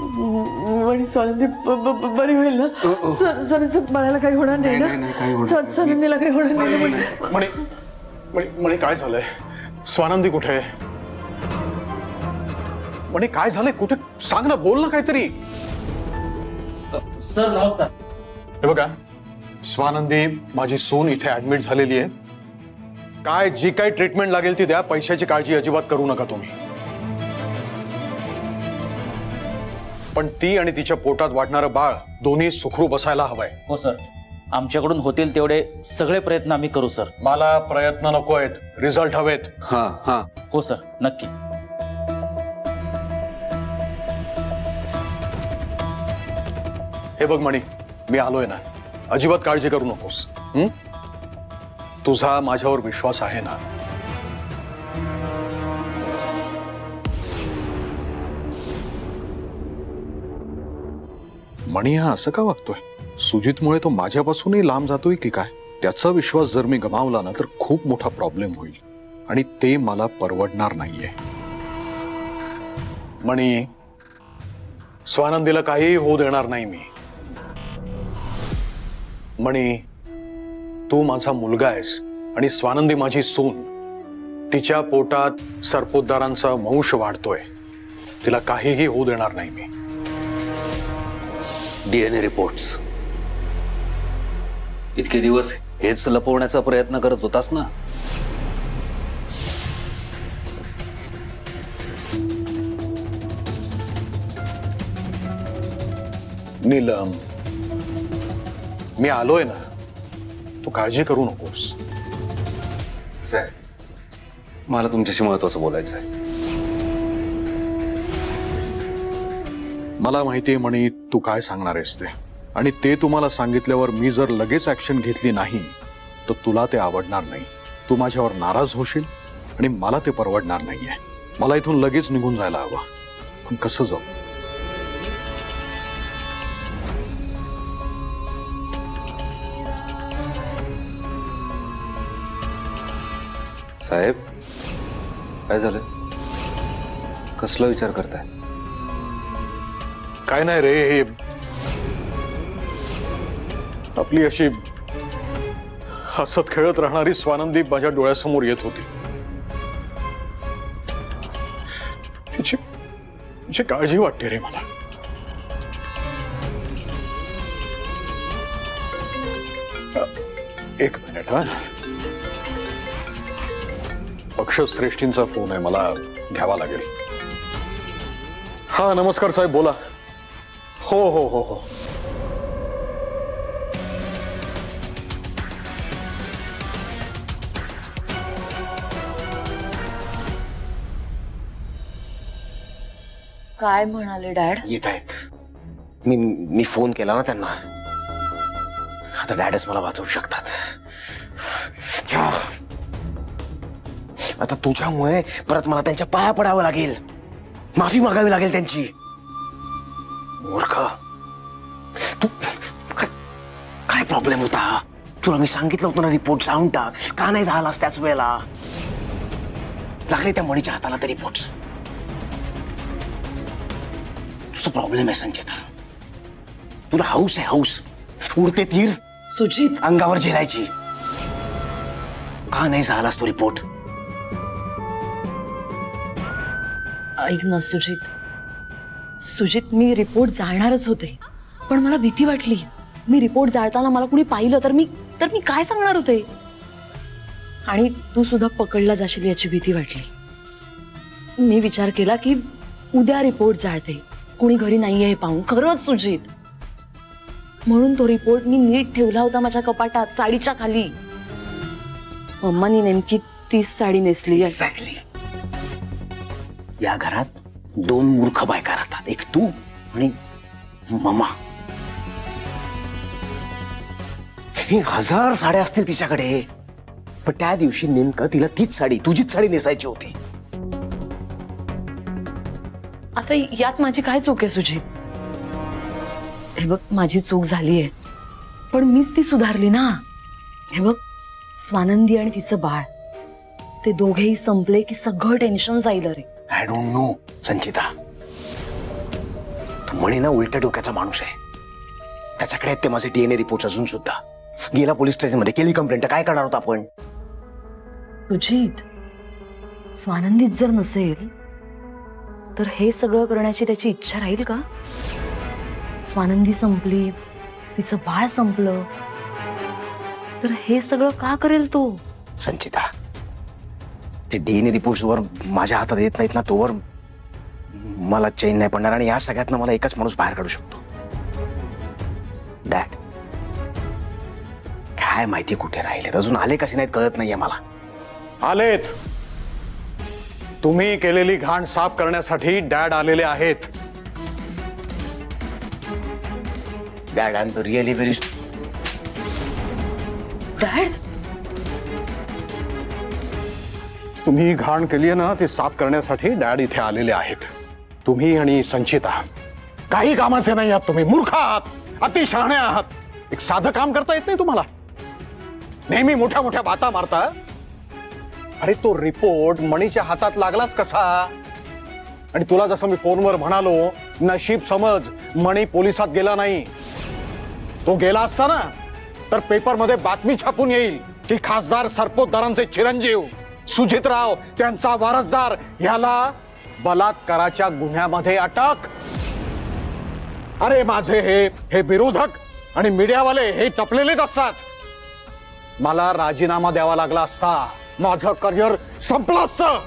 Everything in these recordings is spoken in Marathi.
आणि स्वानंदी बरी होईल ना? स्वानंदीच्या बाळाला काही होणार नाही ना? स्वानंदीला काही होणार नाही ना? म्हणे काय झालंय? स्वानंदी कुठे आहे? म्हणे काय झालंय? कुठे? सांग ना, बोल ना काहीतरी. सर नमस्कार. हे बघा, स्वानंदी माझी सून इथे ऍडमिट झालेली आहे. काय जी काही ट्रीटमेंट लागेल ती द्या. पैशाची काळजी अजिबात करू नका तुम्ही. पण ती आणि तिच्या पोटात वाढणारं बाळ दोन्ही सुखरूप असायला हवंय. हो सर, आमच्याकडून होतील तेवढे सगळे प्रयत्न आम्ही करू सर. मला प्रयत्न नको आहेत, रिझल्ट हवेत. हा. हो सर, नक्की. हे बघ मणी, मी आलोय ना, अजिबात काळजी करू नकोस. तुझा माझ्यावर विश्वास आहे ना? मणी हा असं का वागतोय? सुजितमुळे तो माझ्यापासूनही लांब जातोय की काय? त्याचा विश्वास जर मी गमावला ना तर खूप मोठा प्रॉब्लेम होईल आणि ते मला परवडणार नाहीये. मणी, स्वानंदीला काहीही होऊ देणार नाही मी. मणी, तू माझा मुलगा आहेस आणि स्वानंदी माझी सून. तिच्या पोटात सरपोतदारांचा वंश वाढतोय. तिला काहीही होऊ देणार नाही मी. डीएनए रिपोर्ट्स इतके दिवस हेच लपवण्याचा प्रयत्न करत होतास ना? नीलम, मी आलोय ना, तू काळजी करू नकोस. साहेब, मला तुमच्याशी महत्वाचं बोलायचं आहे. मला माहितीये म्हणे तू काय सांगणार आहेस ते, आणि ते तुम्हाला सांगितल्यावर मी जर लगेच ऍक्शन घेतली नाही तर तुला ते आवडणार नाही. तू माझ्यावर नाराज होशील आणि मला ते परवडणार नाहीये. मला इथून लगेच निघून जायला हवं. पण कसं जाऊ? साहेब, काय झालं? कसला विचार करताय? काय नाही रे, हे आपली अशी हसत खेळत राहणारी स्वानंदी माझ्या डोळ्यासमोर येत होती. तिची काळजी वाटते रे मला. एक मिनिट हा. पक्षश्रेष्ठींचा फोन आहे, मला घ्यावा लागेल. हा नमस्कार साहेब, बोला. हो हो हो हो. काय म्हणाले डॅड? येत आहेत. मी फोन केला ना त्यांना. आता डॅडच मला वाचवू शकतात. आता तुझ्यामुळे परत मला त्यांच्या पाया पडावं लागेल, माफी मागावी लागेल त्यांची. मूर्ख तू. काय प्रॉब्लेम होता? तुला मी सांगितलं होतं ना, रिपोर्ट जाऊन टाक. का नाही झालास त्याच वेळेला? लागले त्या मणीच्या हाताला ते रिपोर्ट्स. तुझा प्रॉब्लेम आहे संचिता. तुला हौस आहे, हौस. उडते तीर सुजित, अंगावर झेलायची. का नाही झालास तो रिपोर्ट? ऐक ना सुजित. सुजित, मी रिपोर्ट जाळणारच होते, पण मला भीती वाटली. मी रिपोर्ट जाळताना मला कुणी पाहिलं तर मी काय सांगणार होते? आणि तू सुद्धा पकडला जाशील याची भीती वाटली. मी विचार केला की उद्या रिपोर्ट जाळते, कुणी घरी नाहीये हे पाहून. खरंच सुजित, म्हणून तो रिपोर्ट मी नीट ठेवला होता माझ्या कपाटात, साडीच्या खाली. मम्मानी नेमकी तीच साडी नेसली आहे. एक्झॅक्टली. या घरात दोन मूर्ख बायका राहतात, एक तू आणि मम्मा. हे 1000 साड्या असतील तिच्याकडे, पण त्या दिवशी नेमकं तिला तीच साडी, तुझीच साडी नेसायची होती. आता यात माझी काय चूक आहे सुजित? हे बघ, माझी चूक झालीये, पण मीच ती सुधारली ना. हे बघ, स्वानंदी आणि तिचं बाळ, ते दोघेही संपले की सगळं टेन्शन जाईल रे. आय डोंट नो संचिता. तू म्हणे ना उलट्या डोक्याचा माणूस आहे. त्याच्याकडे आहेत ते माझे DNA रिपोर्ट अजून सुद्धा. गेला पोलीस स्टेशन मध्ये केली कंप्लेंट, काय करणार होता आपण? सुजित, स्वानंदीत जर नसेल तर हे सगळं करण्याची त्याची इच्छा राहील का? स्वानंदी संपली, तिचं बाळ संपलं, तर हे सगळं का करेल तो? संचिता, ते DNA रिपोर्ट्स वर माझ्या हातात येत नाहीत ना, तोवर मला चैन नाही पडणार. आणि या सगळ्यातनं मला एकच माणूस बाहेर काढू शकतो, डॅड. काय माहिती कुठे राहिलेत, अजून आले कसे नाहीत कळत नाहीये मला. आलेत. तुम्ही केलेली घाण साफ करण्यासाठी डॅड आलेले आहेत. Dad, I am really very. Dad, तुम्ही घाण केली ना ती साफ करण्यासाठी डॅड इथे आलेले आहेत. तुम्ही आणि संचिता काही कामाचे नाही आहात. तुम्ही मूर्ख आहात, अतिशहाणे आहात. एक साधं काम करता येत नाही तुम्हाला. नेहमी मोठ्या मोठ्या बाता मारता. अरे तो रिपोर्ट मणीच्या हातात लागलाच कसा? आणि तुला जसं मी फोनवर म्हणालो, नशीब समज मणी पोलिसात गेला नाही. तो गेला असता ना तर पेपरमध्ये बातमी छापून येईल की खासदार सरपोतदारांचे चिरंजीव सुजितराव, त्यांचा वारसदार, याला बलात्काराच्या गुन्ह्यामध्ये अटक. अरे माझे हे विरोधक आणि मीडियावाले हे टपलेलेच असतात. मला राजीनामा द्यावा लागला असता, माझं करिअर संपलं असतं.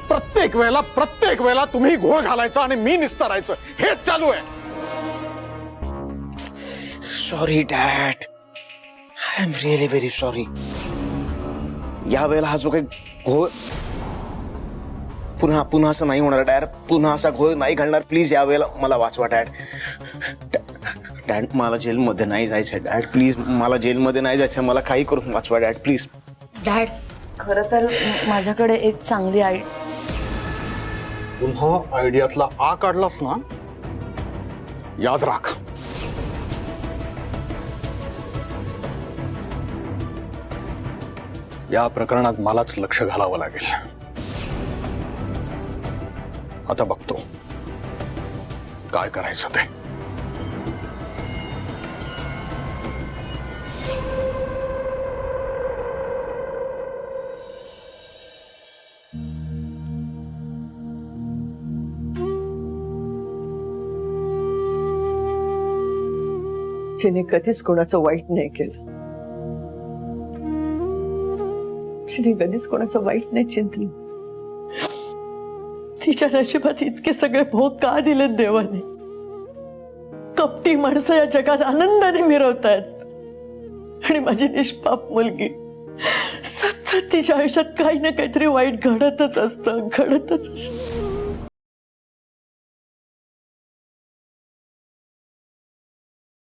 प्रत्येक वेळेला तुम्ही घोळ घालायचा आणि मी निस्तरायचं, हेच चालू आहे. Sorry dad, I am really very sorry. या वेळेला हा जो काही घोळ पुन्हा असं नाही होणार डॅड. पुन्हा असा घोळ नाही घालणार. प्लीज या वेळेला मला वाचवा डॅड. डॅड, मला जेलमध्ये नाही जायचं डॅड. प्लीज मला जेलमध्ये नाही जायचं. मला काही करून वाचवा डॅड, प्लीज. डॅड, खरं तर माझ्याकडे एक चांगली पुन्हा आयडियातला आ काढलास ना, याद राख. या प्रकरणात मलाच लक्ष घालावं लागेल. आता बघतो काय करायचं ते. तिने कधीच कोणाचं वाईट नाही केलं. तिने कधीच कोणाचं वाईट नाही चिंतलं. तिच्या नशिबात इतके सगळे भोग का दिलेत देवाने? कपटी माणसं या जगात आनंदाने मिरवतायत आणि माझी निष्पाप मुलगी सतत तिच्या आयुष्यात काही ना काहीतरी वाईट घडतच असतं.